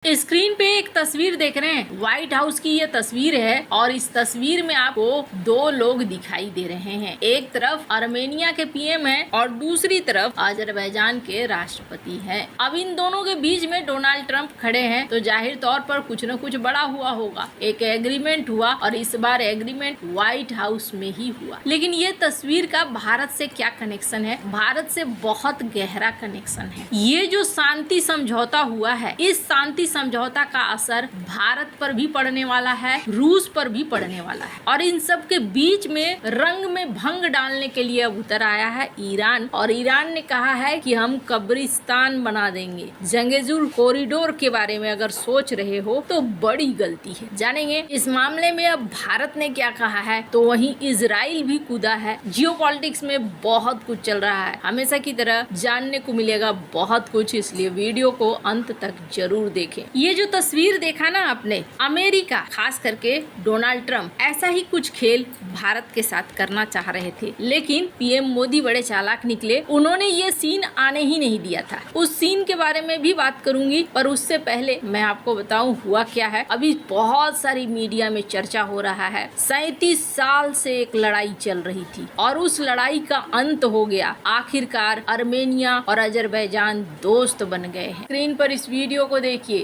Screen पे एक तस्वीर देख रहे हैं, व्हाइट हाउस की ये तस्वीर है और इस तस्वीर में आपको दो लोग दिखाई दे रहे हैं। एक तरफ आर्मेनिया के पीएम हैं और दूसरी तरफ अजरबैजान के राष्ट्रपति हैं। अब इन दोनों के बीच में डोनाल्ड ट्रंप खड़े हैं तो जाहिर तौर पर कुछ न कुछ बड़ा हुआ होगा। एक एग्रीमेंट हुआ और इस बार एग्रीमेंट व्हाइट हाउस में ही हुआ। लेकिन ये तस्वीर का भारत से क्या कनेक्शन है? भारत से बहुत गहरा कनेक्शन है। ये जो शांति समझौता हुआ है, इस शांति समझौता का असर भारत पर भी पड़ने वाला है, रूस पर भी पड़ने वाला है और इन सब के बीच में रंग में भंग डालने के लिए अब उतर आया है ईरान। और ईरान ने कहा है कि हम कब्रिस्तान बना देंगे। जंगेजुर कॉरिडोर के बारे में अगर सोच रहे हो तो बड़ी गलती है। जानेंगे इस मामले में अब भारत ने क्या कहा है। तो वहीं इजराइल भी कूदा है। जियोपॉलिटिक्स में बहुत कुछ चल रहा है, हमेशा की तरह जानने को मिलेगा बहुत कुछ, इसलिए वीडियो को अंत तक जरूर देखें। ये जो तस्वीर देखा ना आपने, अमेरिका खास करके डोनाल्ड ट्रंप ऐसा ही कुछ खेल भारत के साथ करना चाह रहे थे, लेकिन पीएम मोदी बड़े चालाक निकले। उन्होंने ये सीन आने ही नहीं दिया था। उस सीन के बारे में भी बात करूंगी, पर उससे पहले मैं आपको बताऊं हुआ क्या है। अभी बहुत सारी मीडिया में चर्चा हो रहा है। 37 साल से एक लड़ाई चल रही थी और उस लड़ाई का अंत हो गया। आखिरकार आर्मेनिया और अजरबैजान दोस्त बन गए हैं। स्क्रीन पर इस वीडियो को देखिए।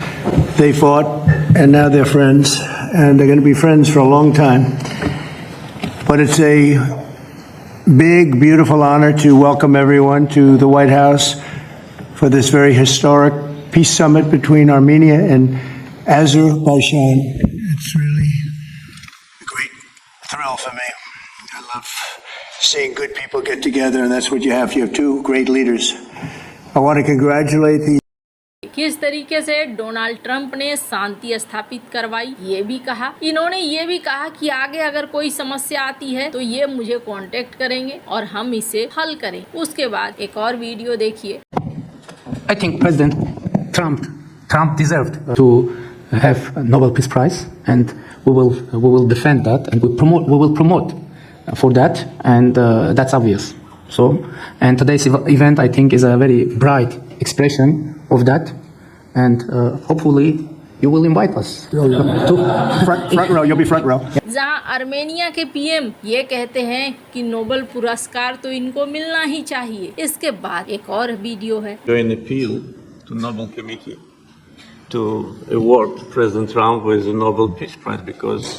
They fought, and now they're friends, and they're going to be friends for a long time. But it's a big, beautiful honor to welcome everyone to the White House for this very historic peace summit between Armenia and Azerbaijan. It's really a great thrill for me. I love seeing good people get together, and that's what you have. You have two great leaders. I want to congratulate the किस तरीके से Donald Trump ने शांति स्थापित करवाई, ये भी कहा। इन्होंने ये भी कहा कि आगे अगर कोई समस्या आती है तो ये मुझे कांटेक्ट करेंगे और हम इसे हल करें। उसके बाद एक और वीडियो देखिए। I think President Trump deserved to have a Nobel Peace Prize, and we will defend that, and we will promote for that, and that's obvious. So, and today's event, I think, is a very bright expression of that. And hopefully you will invite us to front row. You'll be front row. जहां Armenia के PM ये कहते हैं कि Nobel पुरस्कार तो इनको मिलना ही चाहिए। इसके बाद एक और वीडियो है। An appeal to Nobel Committee to award President Trump with the Nobel Peace Prize because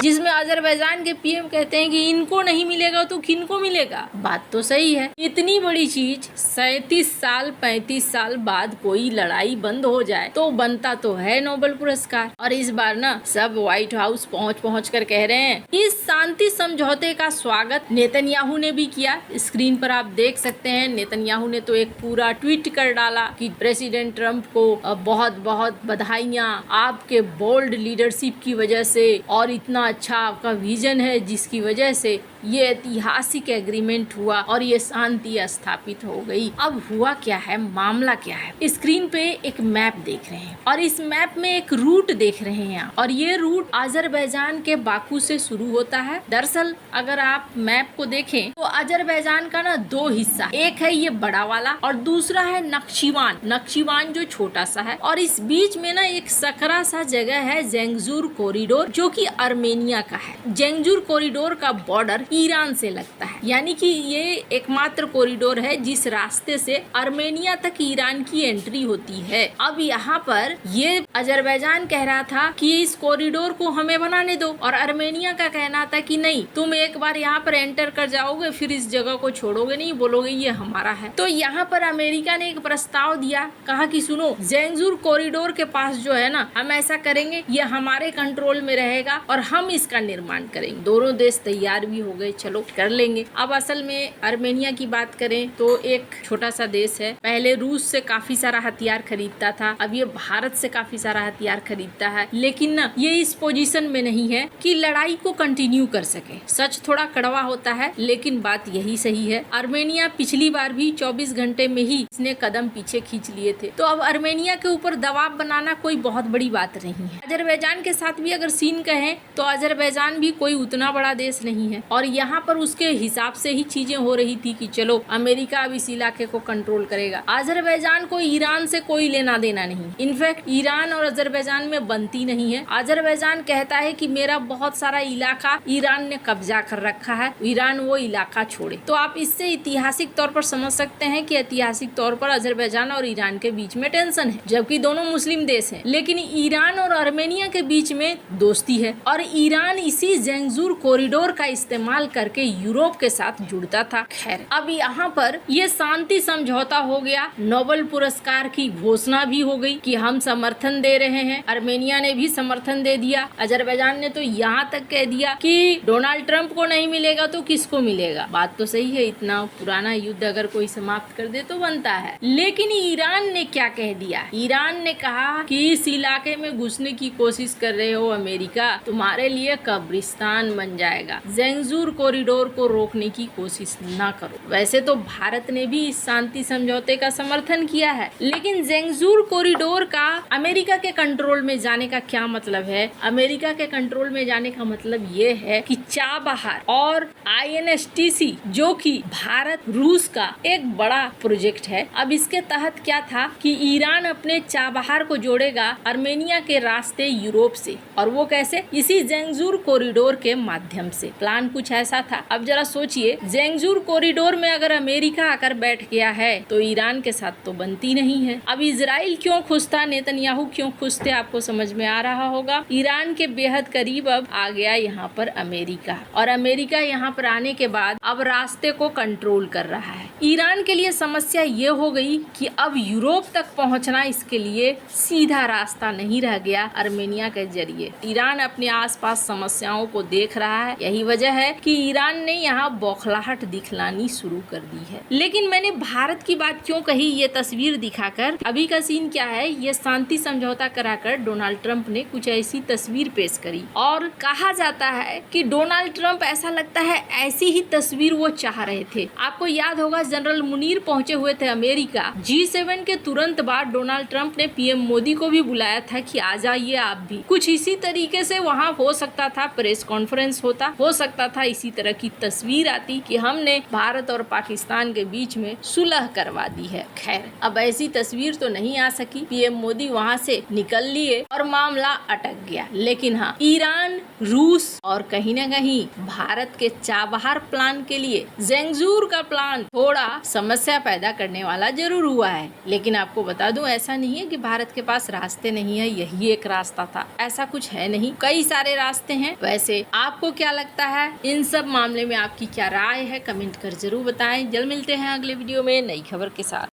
जिसमें अजरबैजान के पीएम कहते हैं कि इनको नहीं मिलेगा तो किनको मिलेगा। बात तो सही है। इतनी बड़ी चीज 35 साल बाद कोई लड़ाई बंद हो जाए तो बनता तो है नोबेल पुरस्कार। और इस बार ना सब व्हाइट हाउस पहुंच कर कह रहे हैं। इस शांति समझौते का स्वागत नेतन्याहू ने भी किया। स्क्रीन पर आप देख सकते हैं, नेतन्याहू ने तो एक पूरा ट्वीट कर डाला कि प्रेसिडेंट ट्रंप को बहुत बहुत बधाइयां आपके बोल्ड लीडरशिप की वजह से, और इतना अच्छा आपका विजन है जिसकी वजह से ये ऐतिहासिक एग्रीमेंट हुआ और ये शांति स्थापित हो गई। अब हुआ क्या है, मामला क्या है? स्क्रीन पे एक मैप देख रहे हैं और इस मैप में एक रूट देख रहे हैं और ये रूट अजरबैजान के बाकू से शुरू होता है। दरअसल अगर आप मैप को देखें तो अजरबैजान का ना दो हिस्सा, एक है ये बड़ा वाला और दूसरा है नक्शिवान जो छोटा सा है, और इस बीच में ना एक सकरा सा जगह है जेंगजुर कॉरिडोर जो कि आर्मेनिया का है। जेंगजुर कॉरिडोर का बॉर्डर ईरान से लगता है, यानी कि ये एकमात्र कॉरिडोर है जिस रास्ते से आर्मेनिया तक ईरान की एंट्री होती है। अब यहाँ पर ये अजरबैजान कह रहा था कि इस कॉरिडोर को हमें बनाने दो और आर्मेनिया का कहना था कि नहीं, तुम एक बार यहाँ पर एंटर कर जाओगे फिर इस जगह को छोड़ोगे नहीं, बोलोगे ये हमारा है। तो यहाँ पर अमेरिका ने एक प्रस्ताव दिया, कहा कि सुनो, जेंगजुर कॉरिडोर के पास जो है ना, हम ऐसा करेंगे, ये हमारे कंट्रोल में रहेगा और हम इसका निर्माण करेंगे। दोनों देश तैयार भी हो गए, चलो कर लेंगे। अब असल में आर्मेनिया की बात करें तो एक छोटा सा देश है। पहले रूस से काफी सारा हथियार खरीदता था, अब ये भारत से काफी सारा हथियार खरीदता है, लेकिन ना ये इस पोजीशन में नहीं है कि लड़ाई को कंटिन्यू कर सके। सच थोड़ा कड़वा होता है लेकिन बात यही सही है। आर्मेनिया पिछली बार भी 24 घंटे में ही इसने कदम पीछे खींच लिए थे, तो अब आर्मेनिया के ऊपर दबाव बनाना कोई बहुत बड़ी बात नहीं है। अजरबैजान के साथ भी अगर सीन कहें तो अजरबैजान भी कोई उतना बड़ा देश नहीं है और यहाँ पर उसके हिसाब से ही चीजें हो रही थी कि चलो अमेरिका अब इस इलाके को कंट्रोल करेगा। अजरबैजान को ईरान से कोई लेना देना नहीं। इनफैक्ट ईरान और अजरबैजान में बनती नहीं है। अजरबैजान कहता है कि मेरा बहुत सारा इलाका ईरान ने कब्जा कर रखा है, ईरान वो इलाका छोड़े। तो आप इससे ऐतिहासिक तौर पर समझ सकते हैं कि ऐतिहासिक तौर पर अजरबैजान और ईरान के बीच में टेंशन है, जबकि दोनों मुस्लिम देश हैं। लेकिन ईरान और आर्मेनिया के बीच में दोस्ती है और ईरान इसी ज़ेंगज़ूर कॉरिडोर का इस्तेमाल करके यूरोप के साथ जुड़ता था। खैर, अब यहाँ पर ये शांति समझौता हो गया, नोबेल पुरस्कार की घोषणा भी हो गई कि हम समर्थन दे रहे हैं। आर्मेनिया ने भी समर्थन दे दिया। अजरबैजान ने तो यहाँ तक कह दिया कि डोनाल्ड ट्रंप को नहीं मिलेगा तो किसको मिलेगा। बात तो सही है, इतना पुराना युद्ध अगर कोई समाप्त कर दे तो बनता है। लेकिन ईरान ने क्या कह दिया? ईरान ने कहा कि इस इलाके में घुसने की कोशिश कर रहे हो अमेरिका, तुम्हारे लिए कब्रिस्तान बन जाएगा। ज़ेंगज़ूर कॉरिडोर को रोकने की कोशिश ना करो। वैसे तो भारत ने भी इस शांति समझौते का समर्थन किया है, लेकिन ज़ेंगज़ूर कॉरिडोर का अमेरिका के कंट्रोल में जाने का क्या मतलब है? अमेरिका के कंट्रोल में जाने का मतलब ये है कि चाबहार और INSTC, जो कि भारत रूस का एक बड़ा प्रोजेक्ट है, अब इसके तहत क्या था कि ईरान अपने चाबहार को जोड़ेगा आर्मेनिया के रास्ते यूरोप से। और वो कैसे? इसी ज़ेंगज़ूर कॉरिडोर के माध्यम से। प्लान कुछ ऐसा था। अब जरा सोचिए, ज़ेंगज़ूर कॉरिडोर में अगर अमेरिका आकर बैठ गया है तो ईरान के साथ तो बनती नहीं है। अब इजराइल क्यों खुश था, नेतन्याहू क्यों खुश थे, आपको समझ में आ रहा होगा। ईरान के बेहद करीब अब आ गया यहाँ पर अमेरिका, और अमेरिका यहाँ पर आने के बाद अब रास्ते को कंट्रोल कर रहा है। ईरान के लिए समस्या ये हो गई कि अब यूरोप तक पहुँचना इसके लिए सीधा रास्ता नहीं रह गया आर्मेनिया के जरिए। ईरान अपने आसपास समस्याओं को देख रहा है। यही वजह है कि ईरान ने यहाँ बौखलाहट दिखलानी शुरू कर दी है। लेकिन मैंने भारत की बात क्यों कही ये तस्वीर दिखाकर? अभी का सीन क्या है, ये शांति समझौता कराकर डोनाल्ड ट्रंप ने कुछ ऐसी तस्वीर पेश करी, और कहा जाता है कि डोनाल्ड ट्रंप, ऐसा लगता है ऐसी ही तस्वीर वो चाह रहे थे। आपको याद होगा जनरल मुनीर पहुंचे हुए थे अमेरिका। G7 के तुरंत बाद डोनाल्ड ट्रंप ने PM मोदी को भी बुलाया था कि आ जाइए आप भी। कुछ इसी तरीके से वहाँ हो सकता था प्रेस कॉन्फ्रेंस होता, हो सकता था इसी तरह की तस्वीर आती कि हमने भारत और पाकिस्तान के बीच में सुलह करवा दी है। खैर, अब ऐसी तस्वीर तो नहीं आ सकी। PM मोदी वहाँ से निकल लिए और मामला अटक गया। लेकिन हाँ, ईरान, रूस और कहीं न कहीं भारत के चाबहार प्लान के लिए ज़ेंगज़ूर का प्लान थोड़ा समस्या पैदा करने वाला जरूर हुआ है। लेकिन आपको बता दूं, ऐसा नहीं है कि भारत के पास रास्ते नहीं है, यही एक रास्ता था, ऐसा कुछ है नहीं, कई सारे रास्ते हैं। वैसे आपको क्या लगता है, इन सब मामले में आपकी क्या राय है? कमेंट कर जरूर बताएं। जल्द मिलते हैं अगले वीडियो में नई खबर के साथ।